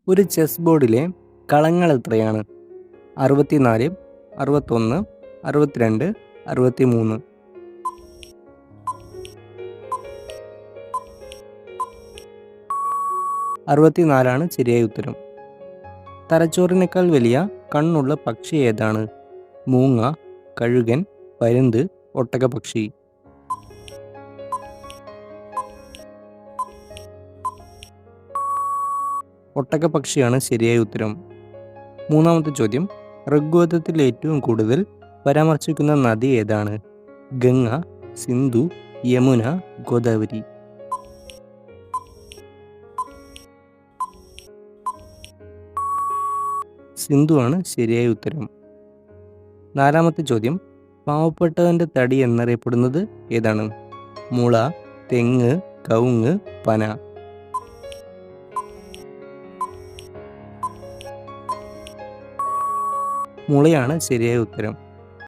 ഒരു ചെസ് ബോർഡിലെ കളങ്ങൾ എത്രയാണ്? 64, 61, 62, 63. 64 ശരിയായ ഉത്തരം. തലച്ചോറിനേക്കാൾ വലിയ കണ്ണുള്ള പക്ഷി ഏതാണ്? മൂങ്ങ, കഴുകൻ, പരുന്ത്, ഒട്ടകപക്ഷി. ഒട്ടകപക്ഷിയാണ് ശരിയായ ഉത്തരം. മൂന്നാമത്തെ ചോദ്യം, ഋഗ്വേദത്തിൽ ഏറ്റവും കൂടുതൽ പരാമർശിക്കുന്ന നദി ഏതാണ്? ഗംഗ, സിന്ധു, യമുന, ഗോദാവരി. സിന്ധു ആണ് ശരിയായ ഉത്തരം. നാലാമത്തെ ചോദ്യം, പാവപ്പെട്ടവൻ്റെ തടി എന്നറിയപ്പെടുന്നത് ഏതാണ്? മുള, തെങ്ങ്, കവുങ്ങ്, പന. മുളയാണ് ശരിയായ ഉത്തരം.